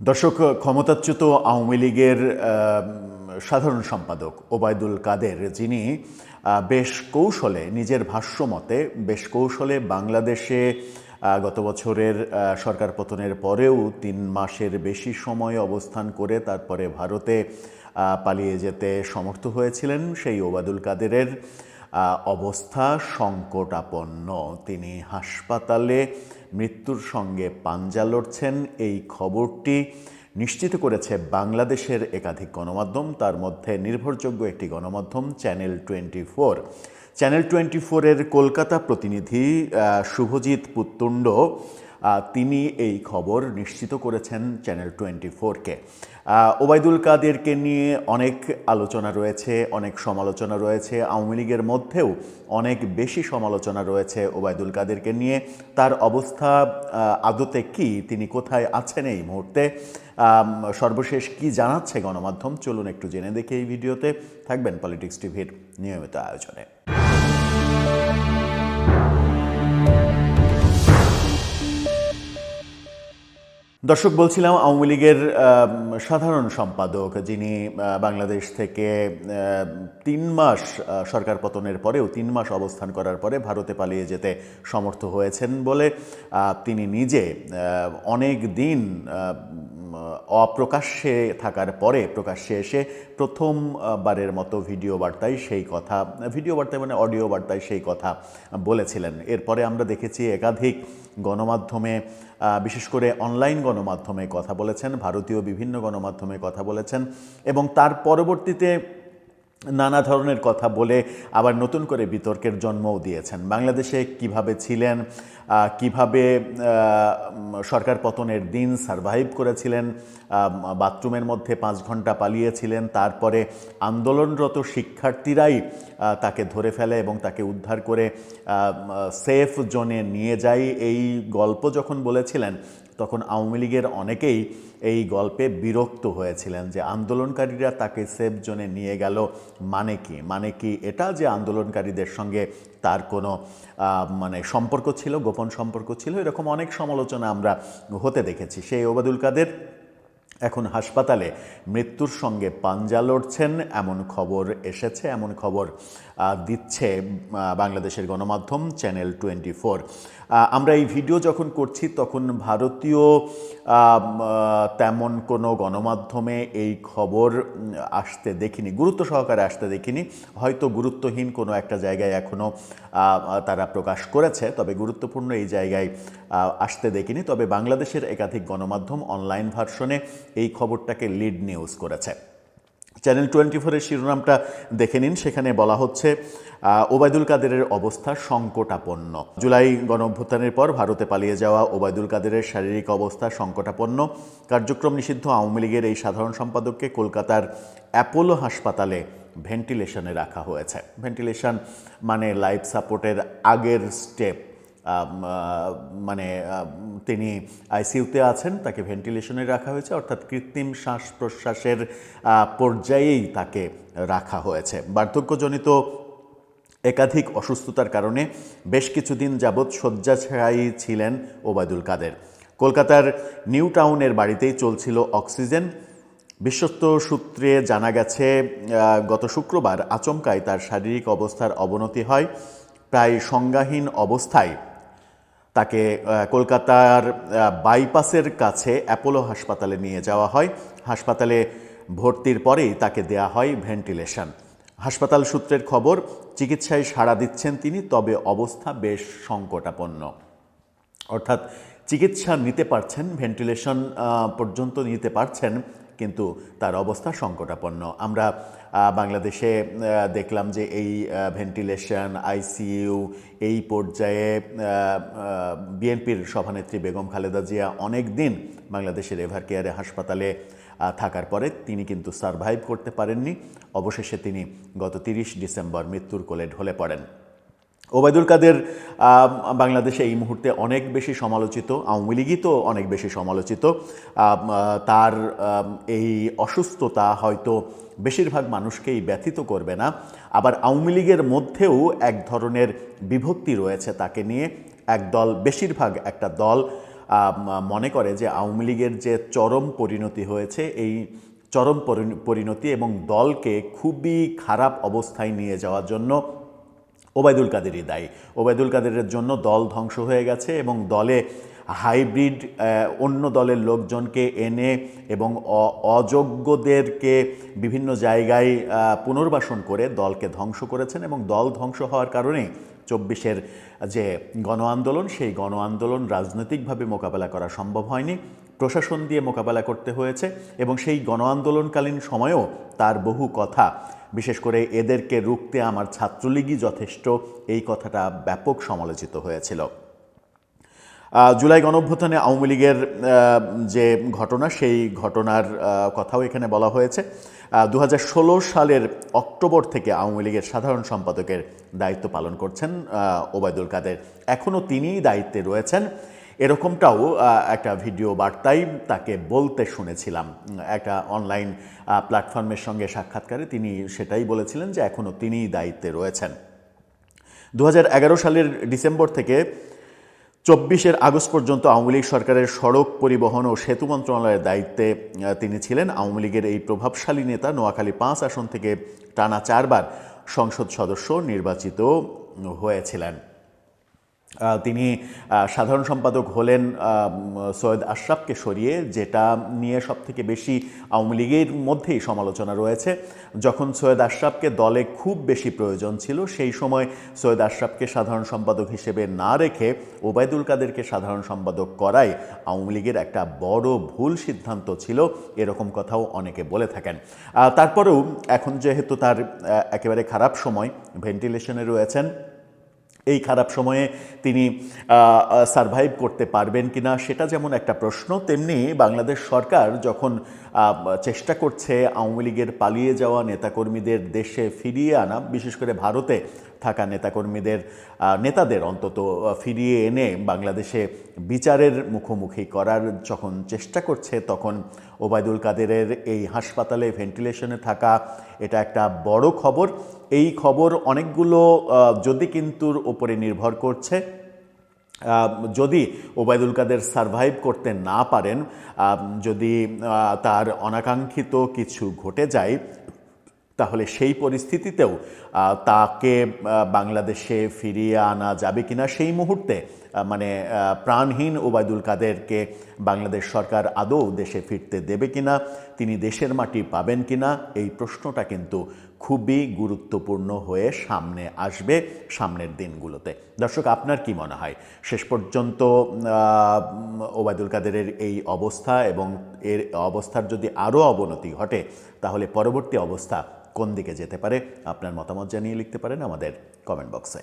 দর্শক, ক্ষমতাচ্যুত আওয়ামী লীগের সাধারণ সম্পাদক ওবায়দুল কাদের, যিনি বেশ কৌশলে নিজের ভাষ্যমতে বেশ কৌশলে বাংলাদেশে গত বছরের সরকার পতনের পরেও ৩ মাসের বেশি সময় অবস্থান করে তারপরে ভারতে পালিয়ে যেতে সমর্থ হয়েছিলেন, সেই ওবায়দুল কাদেরের অবস্থা সংকটাপন্ন। তিনি হাসপাতালে মৃত্যুর সঙ্গে পাঞ্জা লড়ছেন। এই খবরটি নিশ্চিত করেছে বাংলাদেশের একাধিক গণমাধ্যম, তার মধ্যে নির্ভরযোগ্য একটি গণমাধ্যম চ্যানেল 24। চ্যানেল 24-এর কলকাতা প্রতিনিধি শুভজিৎ পুত্তুণ্ড তিনি এই খবর নিশ্চিত করেছেন চ্যানেল 24-কে। ওবায়দুল কাদেরকে নিয়ে অনেক আলোচনা রয়েছে, অনেক সমালোচনা রয়েছে, আওয়ামী লীগের মধ্যেও অনেক বেশি সমালোচনা রয়েছে ওবায়দুল কাদেরকে নিয়ে। তার অবস্থা আদতে কি, তিনি কোথায় আছেন এই মুহূর্তে, সর্বশেষ কি জানাচ্ছে গণমাধ্যম, চলুন একটু জেনে দেখি এই ভিডিওতে। থাকবেন পলিটিক্স টিভির নিয়মিত আয়োজনে। দর্শক, বলছিলাম আওয়ামী লীগের সাধারণ সম্পাদক, যিনি বাংলাদেশ থেকে ৩ মাস সরকার পতনের পরেও ৩ মাস অবস্থান করার পরে ভারতে পালিয়ে যেতে সমর্থ হয়েছেন বলে তিনি নিজে অনেক দিন অপ্রকাশ্যে থাকার পরে প্রকাশ্যে এসে প্রথমবারের মতো ভিডিও বার্তায় মানে অডিও বার্তায় সেই কথা বলেছিলেন। এরপরে আমরা দেখেছি একাধিক গণমাধ্যমে, বিশেষ করে অনলাইন গণমাধ্যমে কথা বলেছেন, ভারতীয় বিভিন্ন গণমাধ্যমে কথা বলেছেন, এবং তার পরবর্তীতে নানা ধরনের কথা বলে আবার নতুন করে বিতর্কের জন্মও দিয়েছেন। বাংলাদেশে কিভাবে ছিলেন, কিভাবে সরকার পতনের দিন সারভাইভ করেছিলেন, বাথরুমের মধ্যে 5 ঘন্টা পালিয়েছিলেন, তারপরে আন্দোলনরত শিক্ষার্থীরাই তাকে ধরে ফেলে এবং তাকে উদ্ধার করে সেফ জোনে নিয়ে যায়। এই গল্প যখন বলেছিলেন তখন আওয়ামী লীগের অনেকেই এই গল্পে বিরক্ত হয়েছিলেন যে আন্দোলনকারীরা তাকে সেফ জোনে নিয়ে গেল মানে কি এটা যে আন্দোলনকারীদের সঙ্গে তার কোনো সম্পর্ক ছিল, গোপন সম্পর্ক ছিল, এরকম অনেক সমালোচনা আমরা হতে দেখেছি। সেই ওবায়দুল কাদের এখন হাসপাতালে মৃত্যুর সঙ্গে পাঞ্জা লড়ছেন এমন খবর এসেছে, এমন খবর দিচ্ছে বাংলাদেশের গণমাধ্যম চ্যানেল 24। আমরা এই ভিডিও যখন করছি তখন ভারতীয় তেমন কোনো গণমাধ্যমে এই খবর আসতে দেখিনি, গুরুত্ব সহকারে আসতে দেখিনি। হয়তো গুরুত্বহীন কোনো একটা জায়গায় এখনও তারা প্রকাশ করেছে, তবে গুরুত্বপূর্ণ এই জায়গায় আসতে দেখিনি। তবে বাংলাদেশের একাধিক গণমাধ্যম অনলাইন ভার্সনে এই খবরটাকে লিড নিউজ করেছে। চ্যানেল 24-এর শিরোনামটা দেখে নিন, সেখানে বলা হচ্ছে ওবায়দুল কাদেরের অবস্থা সংকটাপন্ন। জুলাই গণঅভ্যুত্থানের পর ভারতে পালিয়ে যাওয়া ওবায়দুল কাদেরের শারীরিক অবস্থা সংকটাপন্ন। কার্যক্রম নিষিদ্ধ আওয়ামী লীগের এই সাধারণ সম্পাদককে কলকাতার অ্যাপোলো হাসপাতালে ভেন্টিলেশনে রাখা হয়েছে। ভেন্টিলেশন মানে লাইফ সাপোর্টের আগের স্টেপ, তিনি আইসিইউতে আছেন, তাকে ভেন্টিলেশনে রাখা হয়েছে, অর্থাৎ কৃত্রিম শ্বাস প্রশ্বাসের পর্যায়েই তাকে রাখা হয়েছে। বার্ধক্যজনিত একাধিক অসুস্থতার কারণে বেশ কিছুদিন যাবৎ শয্যাশায়ী ছিলেন ওবায়দুল কাদের। কলকাতার নিউ টাউনের বাড়িতেই চলছিল অক্সিজেন। বিশ্বস্ত সূত্রে জানা গেছে গত শুক্রবার আচমকাই তার শারীরিক অবস্থার অবনতি হয়। প্রায় সংজ্ঞাহীন অবস্থায় তাকে কলকাতার বাইপাসের কাছে অ্যাপোলো হাসপাতালে নিয়ে যাওয়া হয়। হাসপাতালে ভর্তির পরেই তাকে দেয়া হয় ভেন্টিলেশন। হাসপাতাল সূত্রের খবর, চিকিৎসায় সাড়া দিচ্ছেন তিনি, তবে অবস্থা বেশ সংকটাপন্ন। অর্থাৎ চিকিৎসা নিতে পারছেন, ভেন্টিলেশন পর্যন্ত নিতে পারছেন, কিন্তু তার অবস্থা সংকটাপন্ন। আমরা বাংলাদেশে দেখলাম যে এই ভেন্টিলেশন, আইসিইউ, এই পর্যায়ে বিএনপির সভানেত্রী বেগম খালেদা জিয়া অনেক দিন বাংলাদেশের এভার কেয়ারে হাসপাতালে থাকার পরে তিনি কিন্তু সারভাইভ করতে পারেননি। অবশেষে তিনি গত 30 ডিসেম্বর মৃত্যুর কোলে ঢলে পড়েন। ওবায়দুল কাদের বাংলাদেশে এই মুহূর্তে অনেক বেশি সমালোচিত, আওয়ামী লীগই তো অনেক বেশি সমালোচিত। তার এই অসুস্থতা হয়তো বেশিরভাগ মানুষকেই ব্যথিত করবে না। আবার আওয়ামী লীগের মধ্যেও এক ধরনের বিভক্তি রয়েছে তাকে নিয়ে। বেশিরভাগ একটা দল মনে করে যে আওয়ামী লীগের যে চরম পরিণতি হয়েছে, এই চরম পরিণতি এবং দলকে খুবই খারাপ অবস্থায় নিয়ে যাওয়ার জন্য ওবায়দুল কাদেরই দায়ী। ওবায়দুল কাদেরের জন্য দল ধ্বংস হয়ে গেছে এবং দলে হাইব্রিড অন্য দলের লোকজনকে এনে এবং অযোগ্যদেরকে বিভিন্ন জায়গায় পুনর্বাসন করে দলকে ধ্বংস করেছেন এবং দল ধ্বংস হওয়ার কারণে ২৪-এর যে গণ আন্দোলন, সেই গণ আন্দোলন রাজনৈতিকভাবে মোকাবেলা করা সম্ভব হয়নি, প্রশাসন দিয়ে মোকাবেলা করতে হয়েছে এবং সেই গণ আন্দোলনকালীন সময়েও তার বহু কথা, বিশেষ করে এদেরকে রুখতে আমার ছাত্রলীগই যথেষ্ট, এই কথাটা ব্যাপক সমালোচিত হয়েছিল। জুলাই গণঅভ্যুত্থানে আওয়ামী লীগের যে ঘটনা, সেই ঘটনার কথাও এখানে বলা হয়েছে। ২০১৬ সালের অক্টোবর থেকে আওয়ামী লীগের সাধারণ সম্পাদকের দায়িত্ব পালন করছেন ওবায়দুল কাদের। এখনও তিনিই দায়িত্বে রয়েছেন, এরকমটাও একটা ভিডিও বার্তায় তাকে বলতে শুনেছিলাম। একটা অনলাইন প্ল্যাটফর্মের সঙ্গে সাক্ষাৎকারে তিনি সেটাই বলেছিলেন যে এখনও তিনিই দায়িত্বে রয়েছেন। ২০১১ সালের ডিসেম্বর থেকে ২৪-এর আগস্ট পর্যন্ত আওয়ামী লীগ সরকারের সড়ক পরিবহন ও সেতু মন্ত্রণালয়ের দায়িত্বে তিনি ছিলেন। আওয়ামী লীগের এই প্রভাবশালী নেতা নোয়াখালী ৫ আসন থেকে টানা ৪ বার সংসদ সদস্য নির্বাচিত হয়েছিলেন। তিনি সাধারণ সম্পাদক হলেন সৈয়দ আশরাফকে সরিয়ে, যেটা নিয়ে সবথেকে বেশি আওয়ামী লীগের মধ্যেই সমালোচনা রয়েছে। যখন সৈয়দ আশরাফকে দলে খুব বেশি প্রয়োজন ছিল, সেই সময় সৈয়দ আশরাফকে সাধারণ সম্পাদক হিসেবে না রেখে ওবায়দুল কাদেরকে সাধারণ সম্পাদক করাই আওয়ামী লীগের একটা বড় ভুল সিদ্ধান্ত ছিল, এরকম কথাও অনেকে বলে থাকেন। তারপরেও এখন যেহেতু তার একেবারে খারাপ সময়, ভেন্টিলেশনে রয়েছেন, এই খারাপ সময়ে তিনি সারভাইভ করতে পারবেন কিনা সেটা যেমন একটা প্রশ্ন, তেমনি বাংলাদেশ সরকার যখন চেষ্টা করছে আওয়ামী লীগের পালিয়ে যাওয়া নেতাকর্মীদের দেশে ফিরিয়ে আনা, বিশেষ করে ভারতে থাকা নেতাদের অন্তত ফিরিয়ে এনে বাংলাদেশে বিচারের মুখোমুখি করার যখন চেষ্টা করছে, তখন ওবায়দুল কাদেরের এই হাসপাতালে ভেন্টিলেশনে থাকা এটা একটা বড় খবর। এই খবর অনেকগুলো যদি কিন্তুর ওপরে নির্ভর করছে। যদি ওবায়দুল কাদের সারভাইভ করতে না পারেন, যদি তার অনাকাঙ্ক্ষিত কিছু ঘটে যায়, তাহলে সেই পরিস্থিতিতেও তাকে বাংলাদেশে ফিরিয়ে আনা যাবে কিনা, সেই মুহূর্তে মানে প্রাণহীন ওবায়দুল কাদেরকে বাংলাদেশ সরকার আদৌ দেশে ফিরতে দেবে কিনা, তিনি দেশের মাটি পাবেন কিনা, এই প্রশ্নটা কিন্তু খুবই গুরুত্বপূর্ণ হয়ে সামনে আসবে সামনের দিনগুলোতে। দর্শক, আপনার কি মনে হয় শেষ পর্যন্ত ওবায়দুল কাদেরের এই অবস্থা এবং এর অবস্থার যদি আরও অবনতি ঘটে, তাহলে পরবর্তী অবস্থা কোন দিকে যেতে পারে? আপনার মতামত জানিয়ে লিখতে পারেন আমাদের কমেন্ট বক্সে।